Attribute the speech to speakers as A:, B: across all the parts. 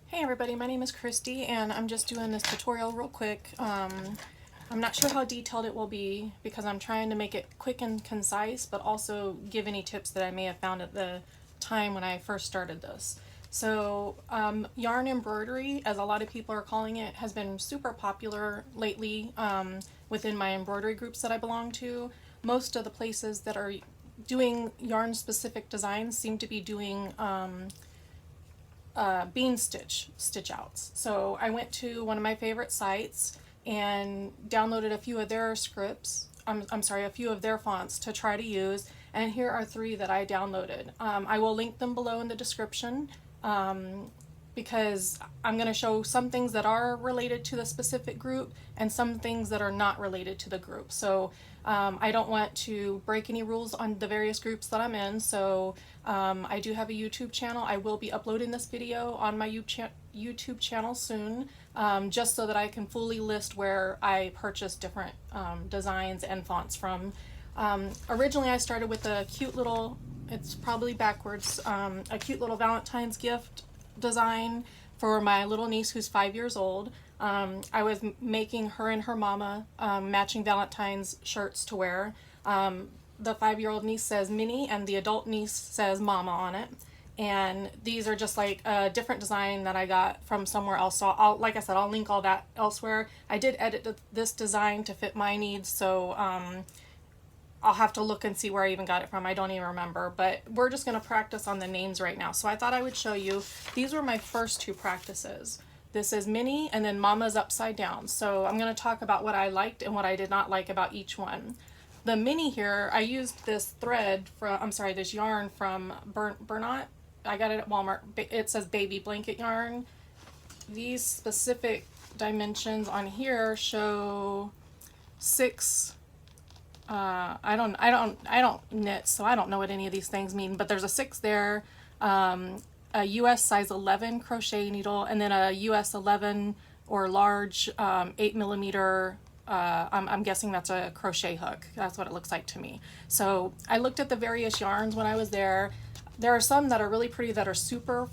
A: Hey everybody, my name is Christy and I'm just doing this tutorial real quick. I'm not sure how detailed it will be because I'm trying to make it quick and concise, but also give any tips that I may have found at the time when I first started this. So yarn embroidery, as a lot of people are calling it, has been super popular lately within my embroidery groups that I belong to. Most of the places that are doing yarn specific designs seem to be doing bean stitch outs. So I went to one of my favorite sites and downloaded a few of their scripts. I'm sorry, a few of their fonts to try to use. And here are three that I downloaded. I will link them below in the description because I'm going to show some things that are related to the specific group and some things that are not related to the group. So I don't want to break any rules on the various groups that I'm in. So I do have a YouTube channel. I will be uploading this video on my YouTube channel soon, just so that I can fully list where I purchased different designs and fonts from. Originally I started with a cute little, it's probably backwards, a cute little Valentine's gift design for my little niece who's 5 years old. I was making her and her mama matching Valentine's shirts to wear. The 5-year-old niece says Minnie and the adult niece says Mama on it. And these are just like a different design that I got from somewhere else. So like I said, I'll link all that elsewhere. I did edit this design to fit my needs, so I'll have to look and see where I even got it from. I don't even remember, but we're just going to practice on the names right now. So I thought I would show you. These were my first two practices. This is Minnie and then Mama's upside down. So I'm going to talk about what I liked and what I did not like about each one. The Minnie here, I used this thread from, this yarn from Bernat. I got it at Walmart. It says baby blanket yarn. These specific dimensions on here show 6. I don't knit, so I don't know what any of these things mean, but there's a 6 there, a US size 11 crochet needle, and then a US 11 or large 8mm, I'm guessing that's a crochet hook. That's what it looks like to me. So I looked at the various yarns when I was there. There are some that are really pretty that are super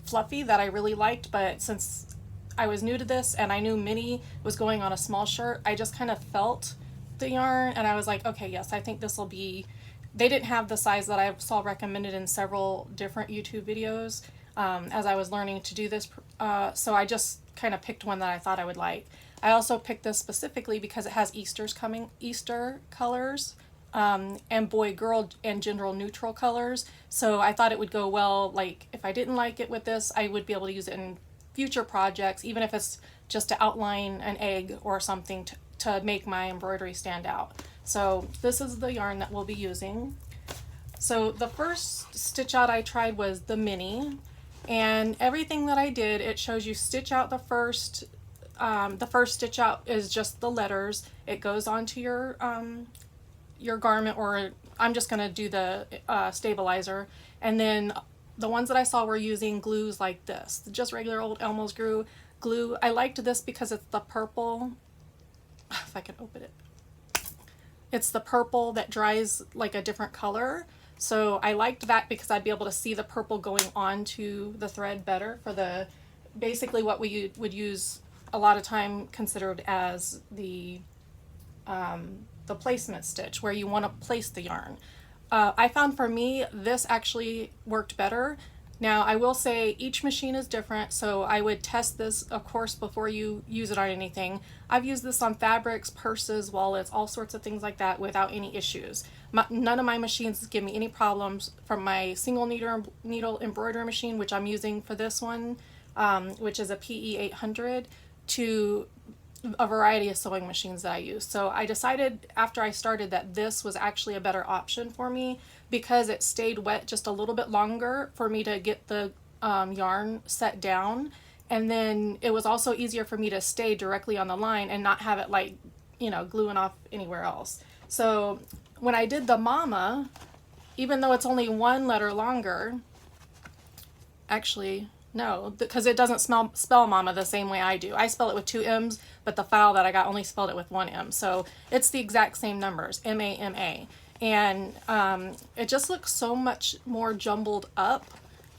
A: fluffy that I really liked, but since I was new to this and I knew Minnie was going on a small shirt, I just kind of felt the yarn and I was like, okay, yes, I think this will be, they didn't have the size that I saw recommended in several different YouTube videos as I was learning to do this, so I just kind of picked one that I thought I would like. I also picked this specifically because it has Easter colors, and boy, girl, and gender neutral colors, so I thought it would go well. Like if I didn't like it with this, I would be able to use it in future projects, even if it's just to outline an egg or something to make my embroidery stand out. So this is the yarn that we'll be using. So the first stitch out I tried was the Minnie, and everything that I did, it shows you stitch out the first stitch out is just the letters. It goes onto your garment, or I'm just gonna do the stabilizer, and then the ones that I saw were using glues like this, just regular old Elmo's glue. I liked this because it's the purple, if I can open it. It's the purple that dries like a different color. So I liked that because I'd be able to see the purple going onto the thread better for the, basically what we would use a lot of time considered as the placement stitch, where you want to place the yarn. I found for me this actually worked better. Now I will say each machine is different, so I would test this of course before you use it on anything. I've used this on fabrics, purses, wallets, all sorts of things like that without any issues. None of my machines give me any problems, from my single needle embroidery machine, which I'm using for this one, which is a PE800, to a variety of sewing machines that I use. So I decided after I started that this was actually a better option for me because it stayed wet just a little bit longer for me to get the yarn set down, and then it was also easier for me to stay directly on the line and not have it like, you know, gluing off anywhere else. So when I did the Mama, even though it's only one letter longer, actually no, because it doesn't spell Mama the same way I do. I spell it with 2 M's, but the file that I got only spelled it with 1 M. So it's the exact same numbers, M-A-M-A. And it just looks so much more jumbled up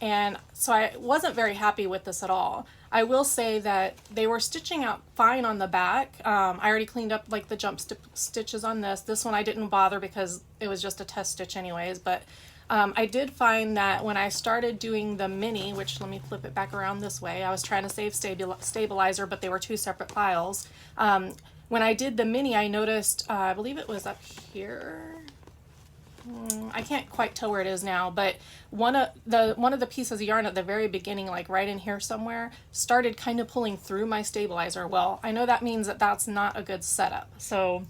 A: and so I wasn't very happy with this at all. I will say that they were stitching out fine on the back. I already cleaned up like the jump stitches on this. This one I didn't bother because it was just a test stitch anyways, but I did find that when I started doing the mini, which let me flip it back around this way, I was trying to save stabilizer, but they were two separate files. When I did the mini, I noticed, I believe it was up here. I can't quite tell where it is now, but one of the pieces of yarn at the very beginning, like right in here somewhere, started kind of pulling through my stabilizer. Well, I know that means that that's not a good setup. So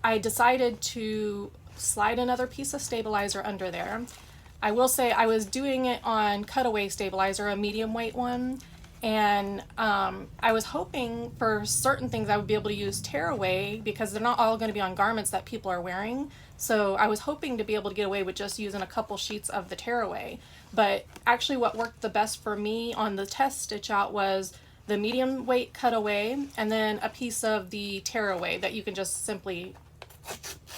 A: I decided to slide another piece of stabilizer under there. I will say I was doing it on cutaway stabilizer, a medium weight one, and I was hoping for certain things I would be able to use tearaway because they're not all going to be on garments that people are wearing. So I was hoping to be able to get away with just using a couple sheets of the tearaway. But actually what worked the best for me on the test stitch out was the medium weight cutaway and then a piece of the tearaway that you can just simply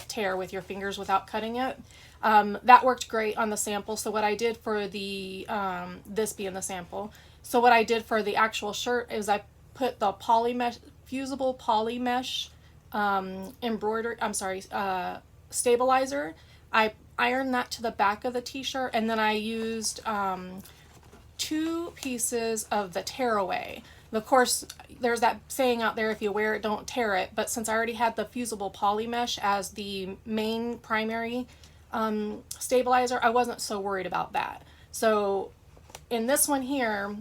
A: tear with your fingers without cutting it. That worked great on the sample. So what I did for the, this being the sample, so what I did for the actual shirt is I put the fusible poly mesh embroidery, stabilizer. I ironed that to the back of the t-shirt, and then I used 2 pieces of the tearaway. Of course, there's that saying out there, if you wear it, don't tear it, but since I already had the fusible poly mesh as the main primary stabilizer, I wasn't so worried about that. So in this one here,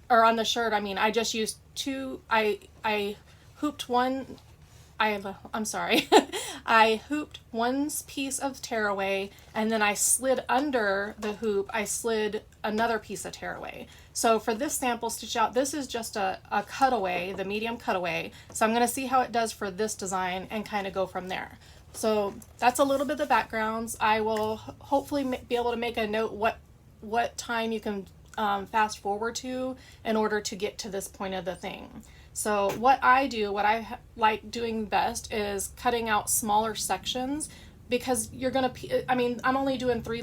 A: or on the shirt, I mean, I just used 2, I hooped one, I'm sorry, I hooped one piece of tearaway, and then I slid under the hoop, I slid another piece of tearaway. So for this sample stitch out, this is just a cutaway, the medium cutaway. So I'm going to see how it does for this design and kind of go from there. So that's a little bit of the backgrounds. I will hopefully be able to make a note what time you can fast forward to in order to get to this point of the thing. So what I like doing best is cutting out smaller sections, because you're gonna, I mean, I'm only doing 3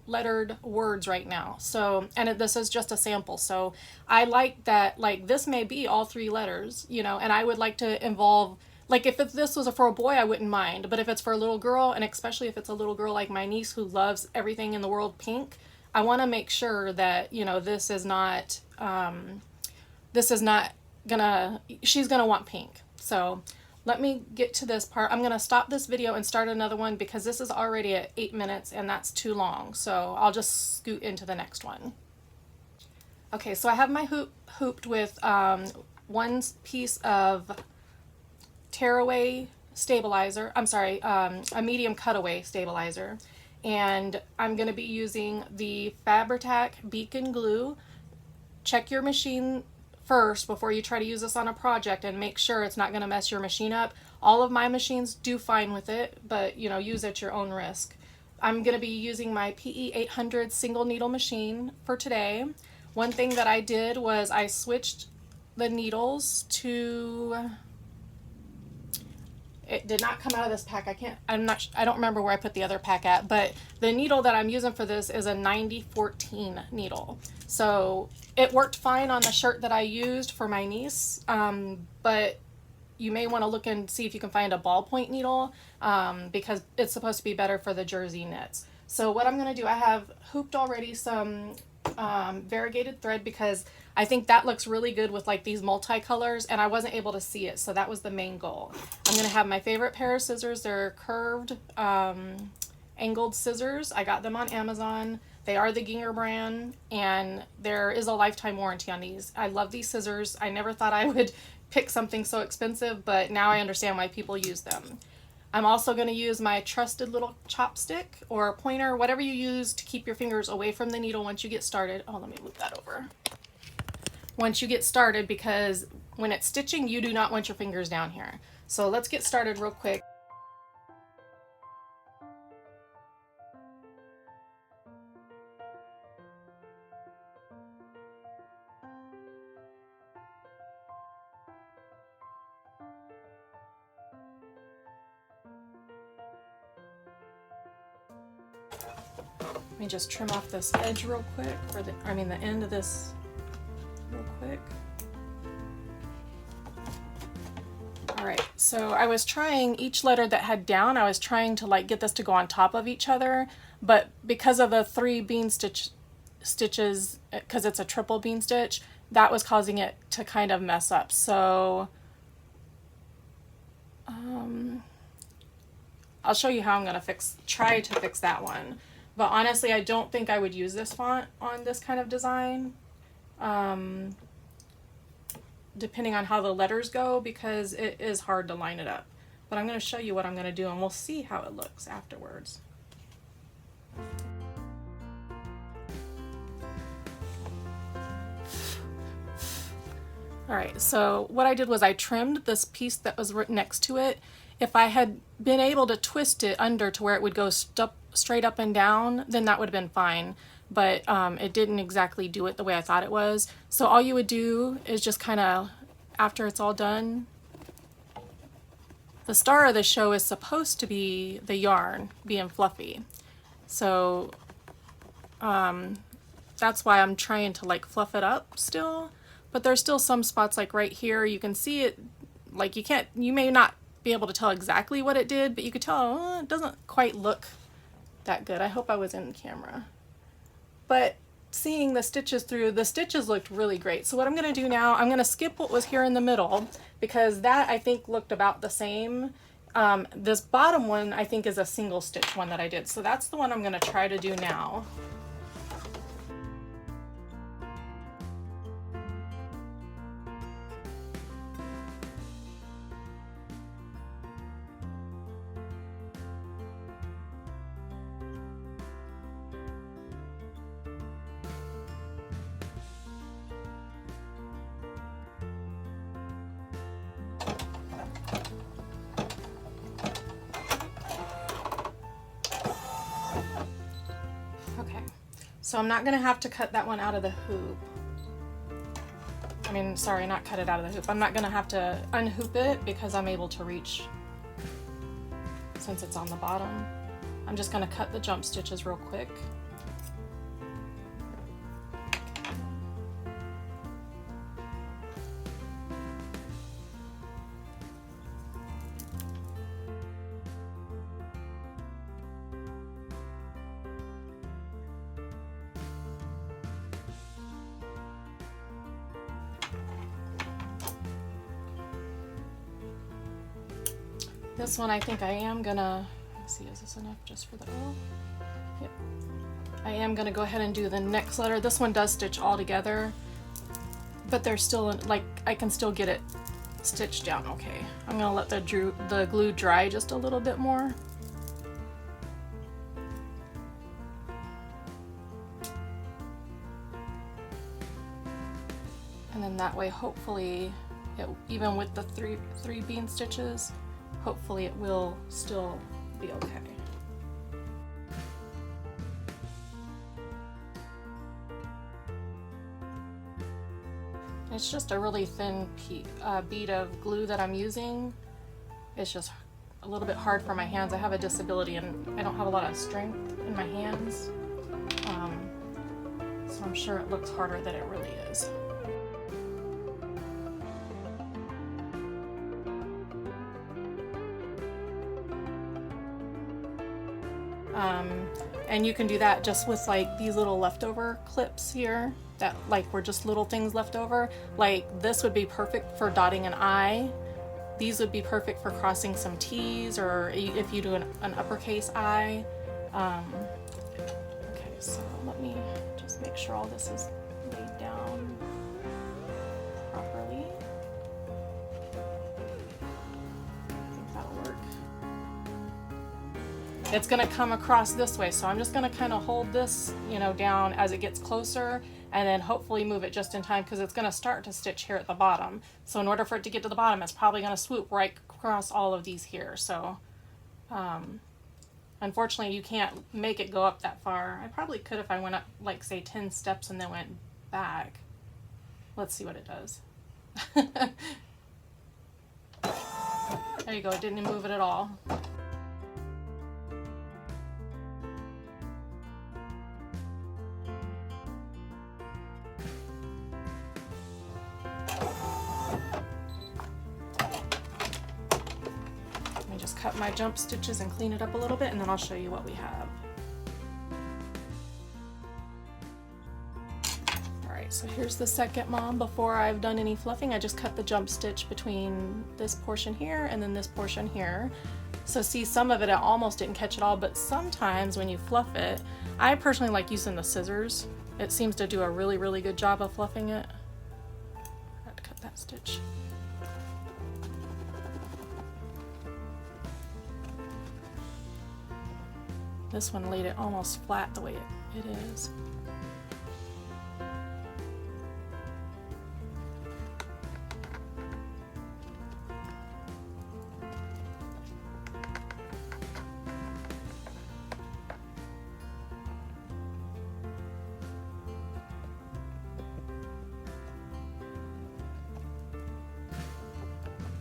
A: lettered words right now. So, and this is just a sample. So I like that, like this may be all 3 letters, you know, and I would like to involve, like if this was for a boy, I wouldn't mind, but if it's for a little girl, and especially if it's a little girl like my niece who loves everything in the world pink, I want to make sure that, you know, this is not gonna, she's gonna want pink. So let me get to this part. I'm gonna stop this video and start another one because this is already at 8 minutes and that's too long. So I'll just scoot into the next one. Okay, so I have my hooped with one piece of tearaway stabilizer, a medium cutaway stabilizer. And I'm going to be using the Fabri-Tac Beacon glue. Check your machine first before you try to use this on a project and make sure it's not going to mess your machine up. All of my machines do fine with it, but you know, use at your own risk. I'm going to be using my PE800 single needle machine for today. One thing that I did was I switched the needles to, it did not come out of this pack. I don't remember where I put the other pack at, but the needle that I'm using for this is a 9014 needle. So it worked fine on the shirt that I used for my niece, but you may want to look and see if you can find a ballpoint needle, because it's supposed to be better for the jersey knits. So what I'm going to do, I have hooped already some variegated thread because I think that looks really good with like these multicolors, and I wasn't able to see it, so that was the main goal. I'm going to have my favorite pair of scissors. They're curved angled scissors. I got them on Amazon. They are the Ginger brand, and there is a lifetime warranty on these. I love these scissors. I never thought I would pick something so expensive, but now I understand why people use them. I'm also going to use my trusted little chopstick or pointer, whatever you use to keep your fingers away from the needle once you get started. Oh, let me move that over. Once you get started, because when it's stitching, you do not want your fingers down here. So let's get started real quick. Let me just trim off this edge real quick, or the end of this real quick. All right, so I was trying each letter that had down, I was trying to like get this to go on top of each other, but because of the 3 bean stitches, because it's a triple bean stitch, that was causing it to kind of mess up. So I'll show you how I'm gonna try to fix that one. But honestly, I don't think I would use this font on this kind of design, depending on how the letters go, because it is hard to line it up. But I'm going to show you what I'm going to do, and we'll see how it looks afterwards. Alright, so what I did was I trimmed this piece that was next to it. If I had been able to twist it under to where it would go straight up and down, then that would have been fine. But it didn't exactly do it the way I thought it was. So all you would do is just kind of, after it's all done, the star of the show is supposed to be the yarn being fluffy. So that's why I'm trying to like fluff it up still. But there's still some spots like right here, you can see it, like you may not be able to tell exactly what it did, but you could tell it doesn't quite look that good. I hope I was in camera. But seeing the stitches through, the stitches looked really great. So what I'm going to do now, I'm going to skip what was here in the middle, because that I think looked about the same. This bottom one I think is a single stitch one that I did. So that's the one I'm going to try to do now. So I'm not going to have to cut that one out of the hoop. I mean, sorry, not cut it out of the hoop. I'm not going to have to unhoop it because I'm able to reach since it's on the bottom. I'm just going to cut the jump stitches real quick. This one I think I am gonna, let's see, is this enough just for the O? Yep. I am gonna go ahead and do the next letter. This one does stitch all together, but there's still, like, I can still get it stitched down okay. I'm gonna let the glue dry just a little bit more. And then that way, hopefully, even with the three bean stitches, hopefully it will still be okay. It's just a really thin bead of glue that I'm using. It's just a little bit hard for my hands. I have a disability and I don't have a lot of strength in my hands. So I'm sure it looks harder than it really is. And you can do that just with like these little leftover clips here that like were just little things left over. Like this would be perfect for dotting an I. These would be perfect for crossing some T's, or if you do an uppercase I. Okay, so let me just make sure all this is laid down properly. I think that'll work. It's gonna come across this way, so I'm just gonna kind of hold this, you know, down as it gets closer, and then hopefully move it just in time because it's gonna start to stitch here at the bottom. So in order for it to get to the bottom, it's probably gonna swoop right across all of these here. So unfortunately you can't make it go up that far. I probably could if I went up like say 10 steps and then went back. Let's see what it does. There you go, it didn't move it at all. cut my jump stitches and clean it up a little bit, and then I'll show you what we have. Alright, so here's the second mom. Before I've done any fluffing, I just cut the jump stitch between this portion here and then this portion here. So see, some of it I almost didn't catch it all, but sometimes when you fluff it, I personally like using the scissors. It seems to do a really, really good job of fluffing it. I had to cut that stitch. This one laid it almost flat the way it is.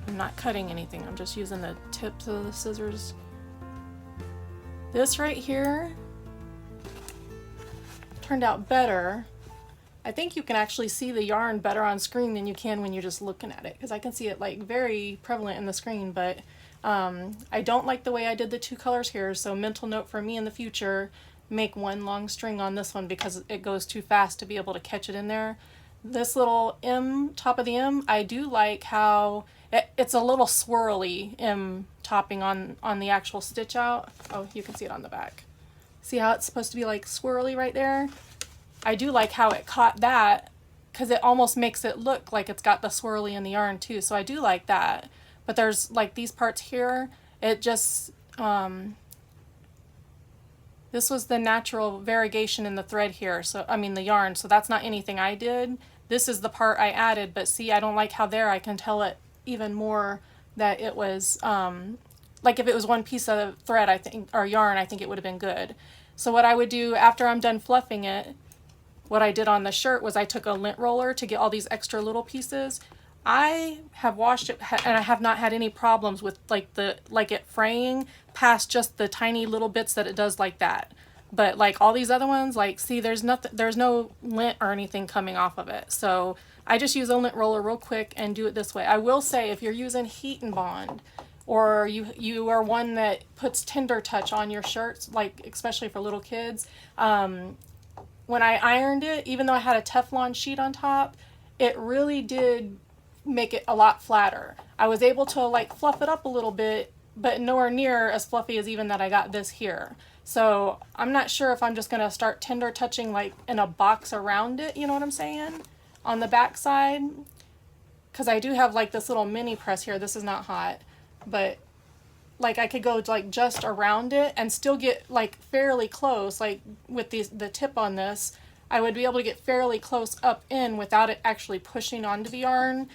A: I'm not cutting anything, I'm just using the tips of the scissors. This right here turned out better. I think you can actually see the yarn better on screen than you can when you're just looking at it, because I can see it like very prevalent in the screen, but I don't like the way I did the two colors here, so mental note for me in the future, make one long string on this one because it goes too fast to be able to catch it in there. This little M, top of the M, I do like how it's a little swirly M topping on the actual stitch out. Oh, you can see it on the back. See how it's supposed to be like swirly right there? I do like how it caught that because it almost makes it look like it's got the swirly in the yarn too. So I do like that. But there's like these parts here, it just, this was the natural variegation in the thread here. So, I mean the yarn, so that's not anything I did. This is the part I added, but see, I don't like how there I can tell it even more that it was, like if it was one piece of thread, I think, or yarn, I think it would have been good. So what I would do after I'm done fluffing it, what I did on the shirt was I took a lint roller to get all these extra little pieces. I have washed it and I have not had any problems with like it fraying past just the tiny little bits that it does like that. But like all these other ones, like see, there's no lint or anything coming off of it. So I just use a lint roller real quick and do it this way. I will say if you're using heat and bond, or you are one that puts Tender Touch on your shirts, like especially for little kids, when I ironed it, even though I had a Teflon sheet on top, it really did make it a lot flatter. I was able to like fluff it up a little bit, but nowhere near as fluffy as even that I got this here. So I'm not sure if I'm just gonna start Tender Touching like in a box around it, you know what I'm saying, on the back side, because I do have like this little mini press here. This is not hot, but like I could go like just around it and still get like fairly close, like with the tip on this, I would be able to get fairly close up in without it actually pushing onto the yarn,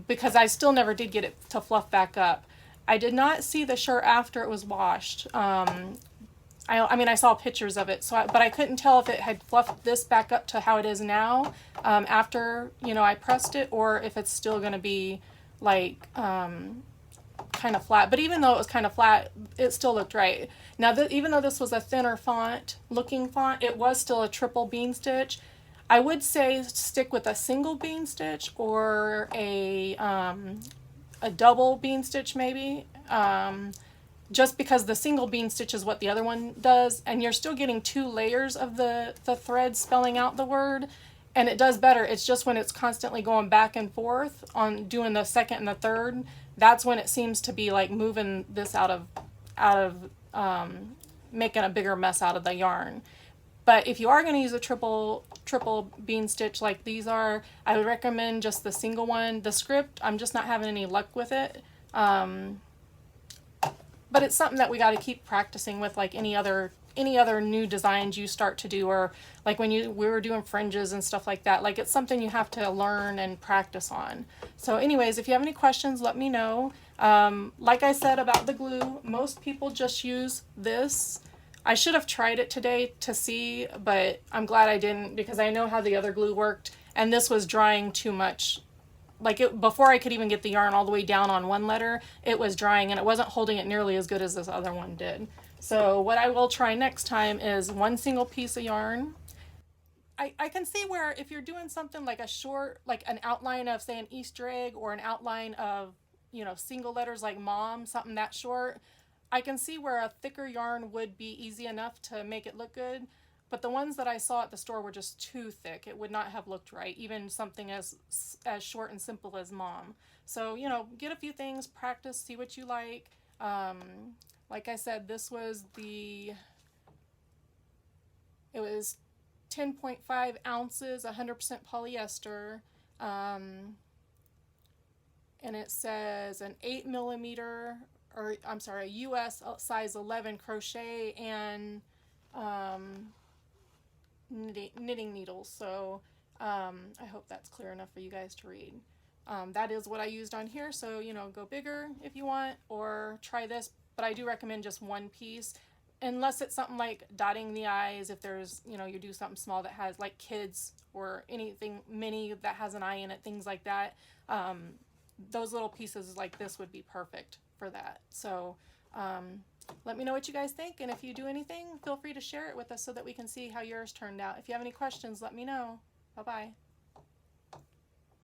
A: because I still never did get it to fluff back up. I did not see the shirt after it was washed. I mean, I saw pictures of it, but I couldn't tell if it had fluffed this back up to how it is now, after, you know, I pressed it, or if it's still going to be like, kind of flat. But even though it was kind of flat, it still looked right. Now, even though this was a thinner looking font, it was still a triple bean stitch. I would say stick with a single bean stitch or a double bean stitch maybe, just because the single bean stitch is what the other one does, and you're still getting 2 layers of the thread spelling out the word, and it does better. It's just when it's constantly going back and forth on doing the second and the third, that's when it seems to be like moving this out of making a bigger mess out of the yarn. But if you are going to use a triple bean stitch like these are, I would recommend just the single one. The script, I'm just not having any luck with it. But it's something that we got to keep practicing with, like any other new designs you start to do, or like when we were doing fringes and stuff like that. Like it's something you have to learn and practice on. So anyways, if you have any questions, let me know. Like I said about the glue, most people just use this. I should have tried it today to see, but I'm glad I didn't, because I know how the other glue worked, and this was drying too much. Like before I could even get the yarn all the way down on one letter, it was drying and it wasn't holding it nearly as good as this other one did. So what I will try next time is one single piece of yarn. I can see where if you're doing something like a short, like an outline of say an Easter egg, or an outline of you know, single letters like mom, something that short, I can see where a thicker yarn would be easy enough to make it look good. But the ones that I saw at the store were just too thick. It would not have looked right, even something as short and simple as mom. So, you know, get a few things, practice, see what you like. Like I said, this was it was 10.5 ounces, 100% polyester. And it says an 8 millimeter, or I'm sorry, a US size 11 crochet and knitting needles. So I hope that's clear enough for you guys to read. That is what I used on here, so you know, go bigger if you want, or try this, but I do recommend just one piece, unless it's something like dotting the I's. If there's, you know, you do something small that has like kids or anything mini that has an I in it, things like that. Those little pieces like this would be perfect for that. So let me know what you guys think, and if you do anything, feel free to share it with us so that we can see how yours turned out. If you have any questions, let me know. Bye bye.